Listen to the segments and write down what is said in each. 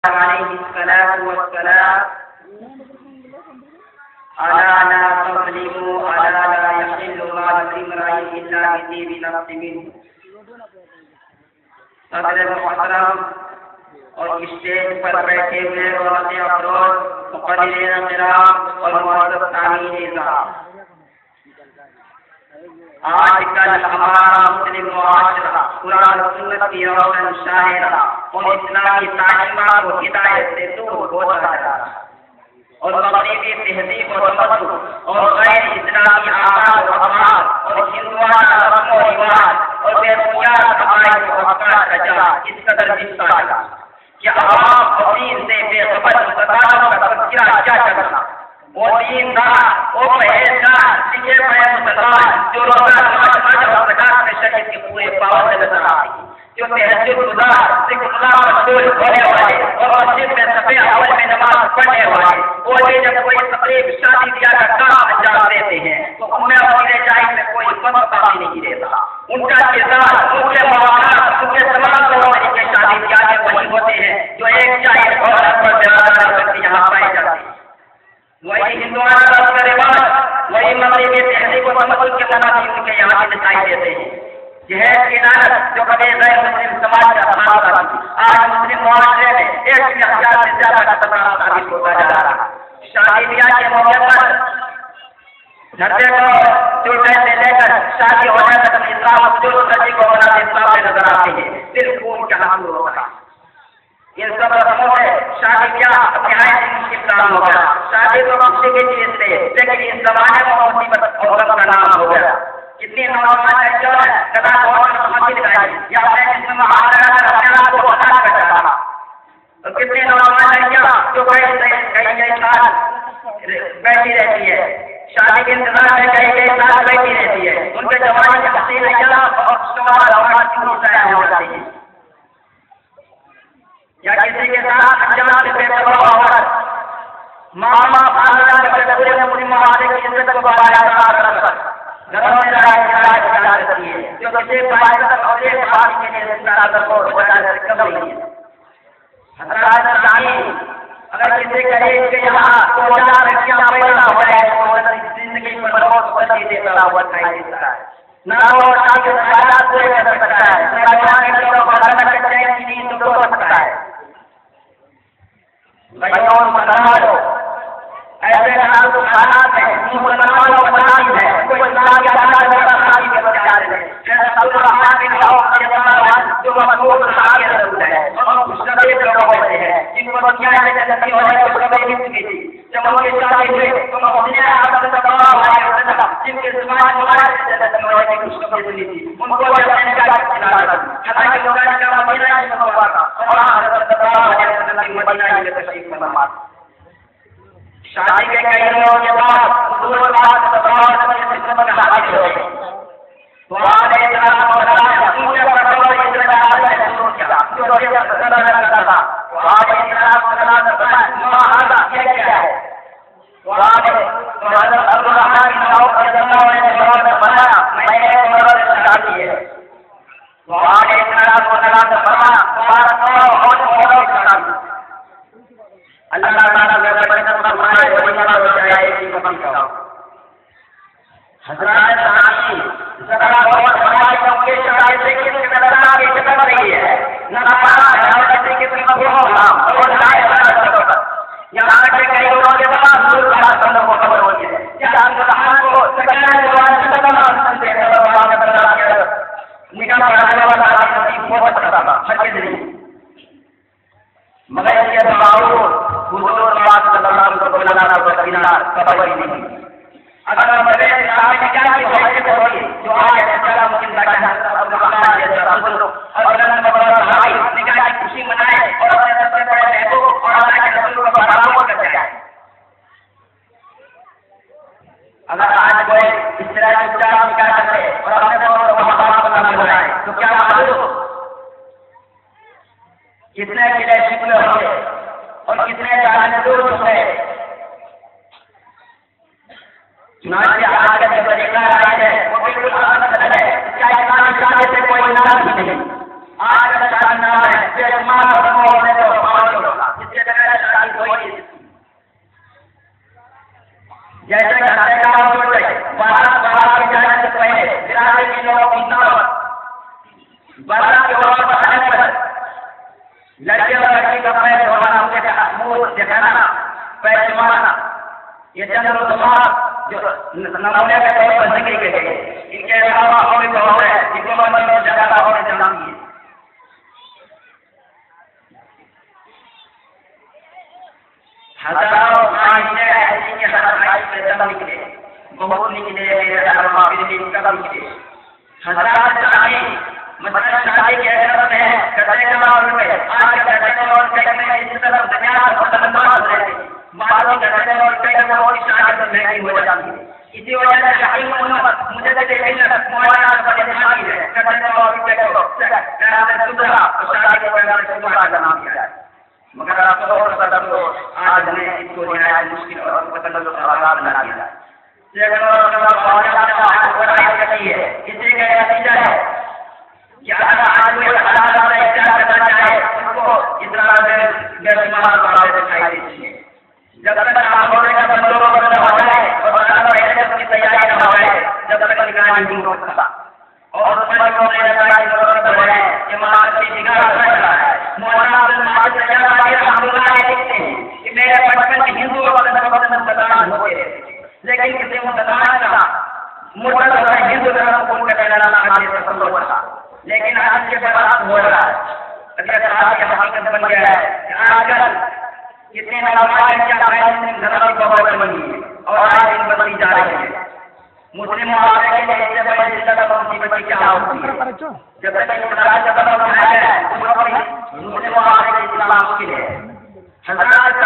عليه الصلاة والسلام ألا لا تظلموا ألا لا يحل مال امرئ إلا بطيب نفس منه. صدر محترم اور اسٹیج پر بیٹھے ہوئے عورت افروز مقررین کرام اور معزز سامعین اعزاز، آج کل ہمارا مسلم معاشرہ قرآن و سنت کی روشن شاہراہ اور اسلامی تعلیمات و ہدایت سے دور ہوتا جا رہا ہے، اور مغربی تہذیب و تمدن اور غیر اسلامی اعمال و افعال اور ہندوانہ رسم و رواج اور بے بنیاد عقائد و افکار کا جال اس قدر بچھا ہے کہ عوام اور دین سے بے خبر متداول کا تذکرہ کیا کرنا. وہ دیندار، وہ پرہیزگار، لکھے پڑھے مسلمان جو روزہ نماز اور زکات میں شریعت کے پورے پابند نظر آتے ہیں، جو تہجد گزار، ذکر اللہ مشغول ہونے والے اور مسجد میں صفے اول میں نماز پڑھنے والے، وہ جب کوئی تقریب شادی بیاہ کا کام انجام دیتے ہیں تو ان میں اپنے جائز میں کوئی فرق باقی نہیں رہتا. ان کا کردار، ان کے معاملات، ان کے تمام طریقے کے شادی بیاہ میں وہی ہوتے ہیں جو ایک جائز عورت پر زیادہ کرتے یہاں پائے جاتے ہیں. وہی ہندوانہ رسم و رواج، وہی مغربی تہذیب و تمدن کے مناظر ان کے یہاں بھی دکھائی دیتے ہیں. جہیز کی لعنت جو کبھی غیر مسلم سماج کا سامنا تھی، آج مسلم معاشرے میں 1,000 سے زیادہ کا خطرہ ثابت ہوتا جا رہا ہے. شادی بیاہ کے موقع پر جھنڈے کو چلنے سے لے کر شادی ہونے تک اسلام جو سچی کو بناتے اسلام میں نظر آتے ہیں، دل خون کا حمل ہوتا ہے. ان سب رسموں سے شادی بیاہ نہایت مشکل کام ہو گیا. شادی تو خوشی کی چیز تھی، لیکن اس زمانے میں مصیبت اور غم کا نام ہو گیا. کتنی نوجوان لڑکیوں نے کدا بہت سمجھ لگائی یا اپنے جسم میں ہاتھ لگا کر اپنے آپ کو ہلاک کر ڈالا. اور کتنی نوجوان لڑکیاں جو کئی سال بیٹھی رہتی ہے، شادی کے انتظار میں کئی سال بیٹھی رہتی ہے، ان کے جوانی کی حسین ایام اور خوشگوار اوقات کیوں ضائع ہو جاتی ہے. یا کسی کے ساتھ انجام سے بے پرواہ ہو کر ماں خاندان کے پورے مسلم معاشرے کی عزت کو برقرار رکھ کر گھروں میں لڑائی کرتی ہے، جو کسی باعث اور ایک بات کے لیے زندہ کو بچا کر کم نہیں ہے. حضرات سامعین، اگر کسی غریب کے یہاں 2,000 لڑکیاں پیدا ہو جائے تو زندگی پر بہت خوشی دیتا ہوا دکھائی دیتا ہے. نہ وہ کے حالات پورے کر سکتا ہے، نہ جوان لڑکیوں کو گھر میں چین کی نیند دو سکتا ہے. بھائیوں مسلمانوں، ایسے حالات ہیں مسلمانوں کو بنائی ہے کوئی اسلام کے آدھار پر خالی کے بچار ہے. جیسے عبدالرحمن بن عوف رضی اللہ عنہ جو مشہور صحابی رسول ہے اور مشتبہ لوگ ہوتے ہیں جن کو دنیا میں جنتی ہونے کی خبر مل چکی تھی. جب ان کے شادی ہوئے تو محسن اعظم صلی اللہ علیہ وسلم جن کے زبان مبارک سے جنت میں ہونے کی خوشخبری ملی تھی ان کو اپنے کا کھلانا تھا. حالانکہ لوگوں کا مدینہ ہی منورہ تھا اور حضرت صلی اللہ علیہ وسلم کی مدینہ ہی تشریف فرما. شادی کے کئی دنوں کے بعد حضور پاک صلی اللہ علیہ وسلم کی خدمت میں حاضر ہوئے تو آپ نے اعلان فرمایا پورے پروار کی ذمہ داری شروع کیا جو روزے کا صدر کرتا تھا. تو آپ نے اعلان فرمایا ماہذا یہ کیا ہے؟ تو آپ نے حضرت عبدالرحمن بن عوف رضی اللہ عنہ نے جواب فرمایا میں نے ایک عورت سے شادی ہے. تو آپ نے اعلان فرمایا تمہارا اور عورت کا شادی. اللہ تعالیٰ نے فرمایا وہی نہ ہو جائے کہ کبھی کا. حضرات سامعین، ذرا غور فرمائیں کہ شرائط سے کس قدر آگے چل رہی ہے. نہ سے کتنی ہوگا اور یہاں تک کہ کئی لوگوں کے بعد دور بندوں کو خبر ہوتی ہے نکاح پڑھانے والا بہت بڑا تھا ہر چیز نہیں. مگر یہ باوجود حضور پاک صلی اللہ علیہ وسلم خبر ہی نہیں. اگر میرے صاحب نکاح کی حیثیت ہوئی جو آج ایسا ممکن لگا ہے اور بھائی نکاح کی خوشی منائے اور اپنے سب سے بڑے محبوب اور اللہ کے رسول کو برابر کر جائے. اگر آج کوئی اس طرح کی نکاح کرے اور اپنے کو بنائے تو کیا معلوم کتنے قلعے شکل ہوئے اور کتنے جانے دور ہوئے. چنانچہ آج کا جو طریقہ آئے ہے وہ بالکل الگ ہے. کیا اسلام شادی سے کوئی نام ہی نہیں. آج کا شادی نام ہے ہونے تو ہوگا. جیسے گھر کا کام چھوڑ گئے بارات کے جانے سے پہلے برادری کے لوگوں کی دعوت بارات کے وقت آنے پر لڑکے اور لڑکی کا پیر دھونا ان کے منہ دکھانا پیر چمانا یہ چند رسومات جو نمونے کے طور پر ذکر کے گئے ان کے علاوہ اور بھی بہت ہے جن کو میں زیادہ اور جانتی ہے ہزاروں آئینے ایسی کہ ہر آئی پہ دم نکلے بہت نکلے میرے داروں پھر بھی کم نکلے ہزار شادی مثلا شادی کے حیرت ہے کٹے کے ماحول میں آج کے کٹے اور کٹے میں اس طرح دنیا اور تندرست رہتے بعض کٹے اور کٹے میں اور شادی تو مہنگی ہو جاتی ہے اسی وجہ سے حقیق محمد مجھے تو دیکھیں مولانا پریشانی ہے کٹے اور کٹے کو کہتے دوسرا شادی کے پیغام سے دوبارہ کا نام دیا ہے مگر آپ اور صدر کو آج نے اس کو نہایت مشکل اور متکلم آغاز بنا دیا سینکڑوں لوگ برائی کرتی ہے اسی کا نتیجہ ہے کہ اگر آج کوئی حلال اور اختیار کرنا چاہے اس کو اتنا بے شمار باتیں دکھائی دیتی ہے جب تک آپ ہونے کا بندوں کو نہ ہو جائے اور بڑا کی تیاری نہ ہو جائے جب تک نکاح نہیں ہو سکتا اور اس میں جو میرے بھائی ضرورت ہے امام کی نگاہ رکھ رہا ہے مولانا عبد الحمدللہ لکھتے ہیں کہ میرے بچپن میں ہندو اور مسلمان ہوتے رہتے لیکن کسی مسلمان کا مرتد ہے ہندو دھرم کو ان کا کہنا آگے سے سمجھ تھا لیکن آج کے بعد ہو رہا ہے اگر آج کی حقیقت بن گیا ہے کہ آج کل کتنے نوجوان کیا دھرم کی بہت بنی ہے اور آج ان بدلی جا رہی ہے مسلم معاشرے کے لیے بڑے زیادہ مصیبت کیا ہوتی ہے جب تک اسلام کا قدم اٹھایا گیا ہے اس وقت مسلم معاشرے کے اسلام مشکل ہے حضرات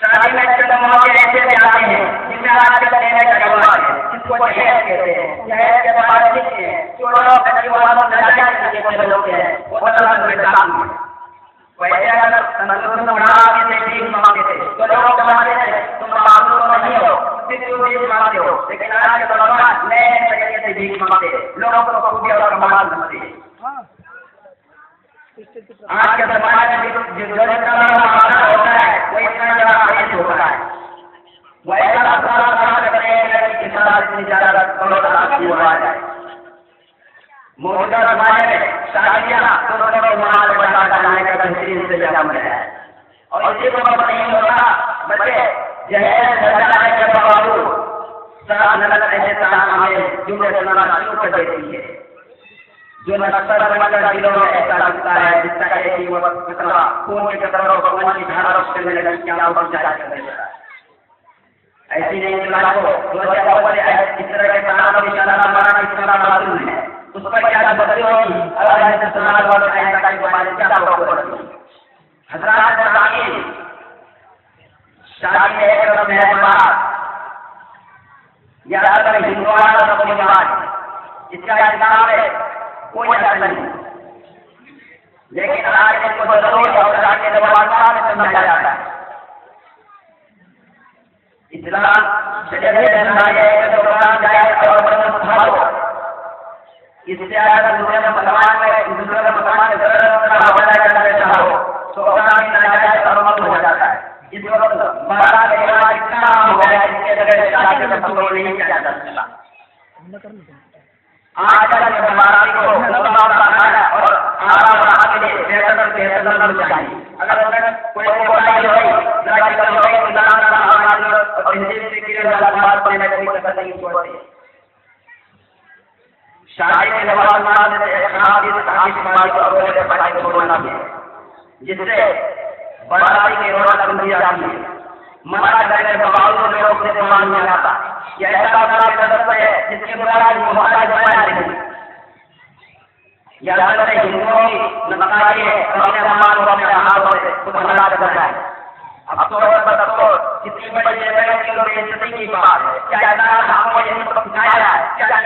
شادی میں چند موقع ایسے بھی آتے ہیں جن میں آج کل لینے کا رواج ہے جس کو جہیز کہتے ہیں جہیز کے بعد لکھتے ہیں جو لوگ پریواروں میں ناجائز طریقے سے لوگ ہیں وہ اللہ میں داخل ہیں ویسے اگر تندرست بڑھا کے بھیک مانگتے تھے تو لوگ کماتے تھے تم معذور نہیں ہو صرف بھیک مانگتے ہو لیکن آج کے نوجوان نئے طریقے سے بھیک مانگتے لوگوں کو خوبی اور کمال سمجھتے ہیں آج کے زمانے میں جو ہوتا ہے وہ اتنا بڑا حیث ہوتا ہے وہ ایسا افراد کرتے ہیں کہ کس طرح اتنی زیادہ کی ہو جائے موجودہ زمانے میں شادیاں دونوں کو مال بڑھا جانے کا بہترین سے زیادہ مل ہے اور اسی کو نہیں ہوتا بچے جہیز بچانے کے باوجود سارا نظر ایسے طرح ہمیں جملے سنانا شروع کر دیتی ہے جو نقصر مگر دلوں میں ایسا لگتا ہے جس کا ایک ہی وقت کتنا خون کے قطروں کو پانی کی دھارا روش کرنے لگا کیا اوپر جایا کر دیتا ہے ایسی نہیں چلا کو دو جگہ پر اس طرح کے تعلق اور اشارہ مانا اس طرح معلوم ہے اس پر کیا بدلی ہوگی اگر ایسے سنال اور ایسا کا ہمارے کیا ہوگی حضرات برادرین شادی ایک رسم ہے بات یا اگر ہندوانہ رسم رواج اس کا احترام ہے کوئی اثر نہیں لیکن آج اس کو ضرور اور آج کے روایات میں سمجھا جاتا ہے اسلام شریعت ہے کہ قرآن جائے اور مستحب ہو اس سے اگر دوسرے مسلمان میں ضرورت کا حوالہ کرنا چاہو تو قرآن ناجائز اور ممنوع ہو جاتا ہے اس وقت بارہ کے رواج اتنا عام ہو گیا ہے جس کے بغیر شادی کا تصور نہیں کیا جا سکتا آج کل کے زمانے کو اور آرام کے لیے بہتر چاہیے اگر کوئی برائی ہوئی شادی کے جس سے برائی کی روزہ بندی جاتی ہے منع کرنے کے باوجود لوگ سے سامان نہیں آتا یہ ایسا ہے جس کی برائی ہمارا جمایا نہیں یا ہندوؤں کی نقائی ہے اپنے سامان کو اپنے ہاتھوں سے خود منع کر رہا ہے اب تو کتنی بڑی بےعزتی کی بات ہے کیا ہم کو یہ سکھایا ہے کیا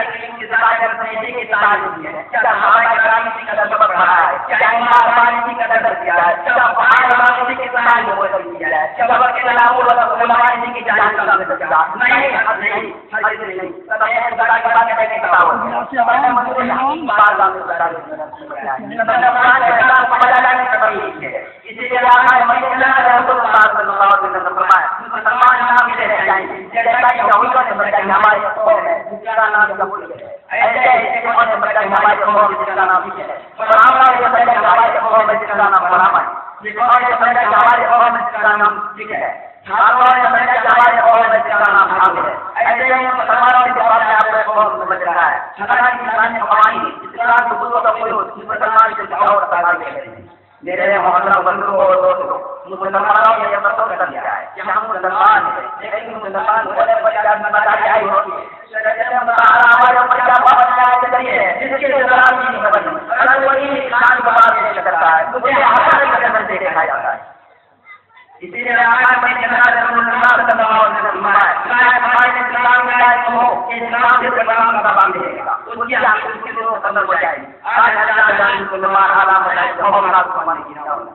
کی تعلیم ہے کیا ہمارا کرام اسی کا سبق رہا ہے کیا ہمارا اسی کا قدر کیا ہے کیا ہمارا اسی کی تعلیم ہو کیا ہے کیا سبق کے علاوہ ہمارا اسی کی جان کا بچا نہیں نہیں ہر چیز نہیں سب ایک بڑا کے بعد کہنے کا اسی لیے اللہ علیہ وسلم فرمایا مسلمان نام لے جائیں جیسا کہ یہودیوں نے بتایا ہمارے قوم ہے جس کا نام یہود ہے، ایسے ایسے قوم نے بتایا ہمارے قوم ہے جس کا نام ہے، فرعون نے بتایا ہمارے قوم ہے جس کا نام فرعون ہے، فرعون نے بتایا ہمارے قوم ہے جس کا نام ٹھیک ہے، ہارون نے بتایا ہمارے قوم ہے جس کا نام حامد ہے، ایسے ہی مسلمانوں کے بارے میں آپ کو قوم بتا رہا ہے، حالانکہ اسلامی قوانین اسلام کے اصول و قیود مسلمان کے اور تعلق ہے۔ میرے محترم بندوں اور دوستوں، مسلمانوں نے یہ مسئلہ کر دیا ہے کہ ہم مسلمان ہیں، لیکن مسلمان ہونے پر کیا ذمہ آئی ہوتی ہے، ہمارے اوپر کیا پابندیاں چلی ہے جس کے اسلام کی نہیں بنی، اگر وہی اسلام کو بات کرتا ہے تو مجھے ہمارے قدم سے دیکھا جاتا ہے۔ اسی لیے آج میں جناب مسلمان صلی اللہ علیہ وسلم ہمارے اسلام میں آئے ہو کہ اسلام سے اسلام کا پابند رہے گا، اس کی آنکھ اس کی طرف قدم ہو جائے گی۔ آج ہزار مسلمان علامت ہے محمد فرمانے کی نام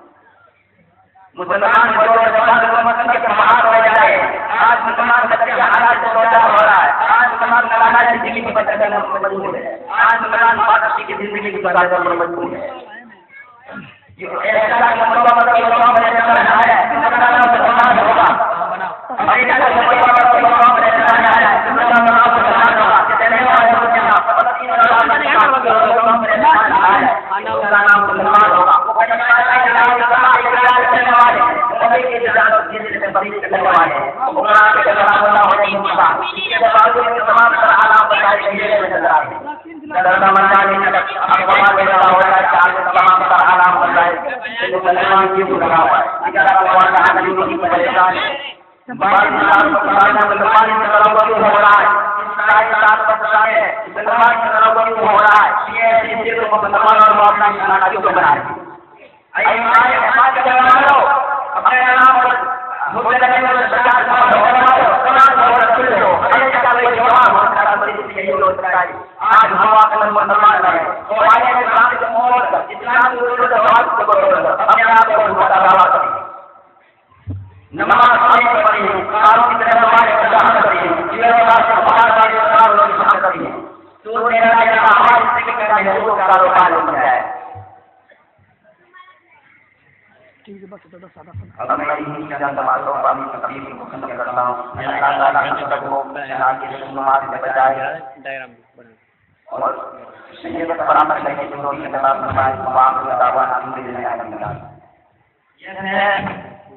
مسلمان کو مسلمان کے مہار ہو جائے، آج مسلمان بچے کے حالات سے روزہ ہو رہا ہے، آج مسلمان مولانا کی زندگی کی بدلنے میں مجبور ہے، آج مسلمان بادشاہ کی زندگی کی بدلنے میں مجبور ہے۔ ایسا مطلب ہے ہوگا امریکہ کا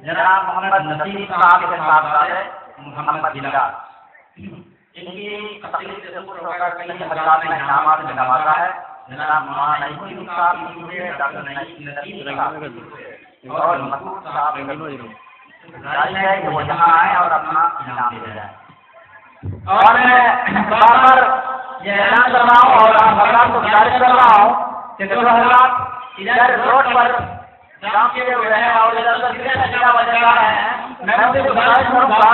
جناب محمد نصیر صاحب کے ساتھ محمد بلال ان کی تقریر سے شروع ہو کر کئی حضرات میں انعامات میں نوازا ہے۔ جناب مولانا نعیم صاحب کی ڈاکٹر نصیر صاحب اور مسعود صاحب ہے کہ وہ یہاں آئے اور اپنا انعام دے جائیں۔ اور میں بار بار یہ اعلان کر رہا ہوں اور حضرات کو گزارش کر رہا ہوں کہ جو حضرات ادھر روڈ پر جام کیے ہوئے ہیں اور ادھر سے وجہ ہیں، میں ان سے گزارش کروں گا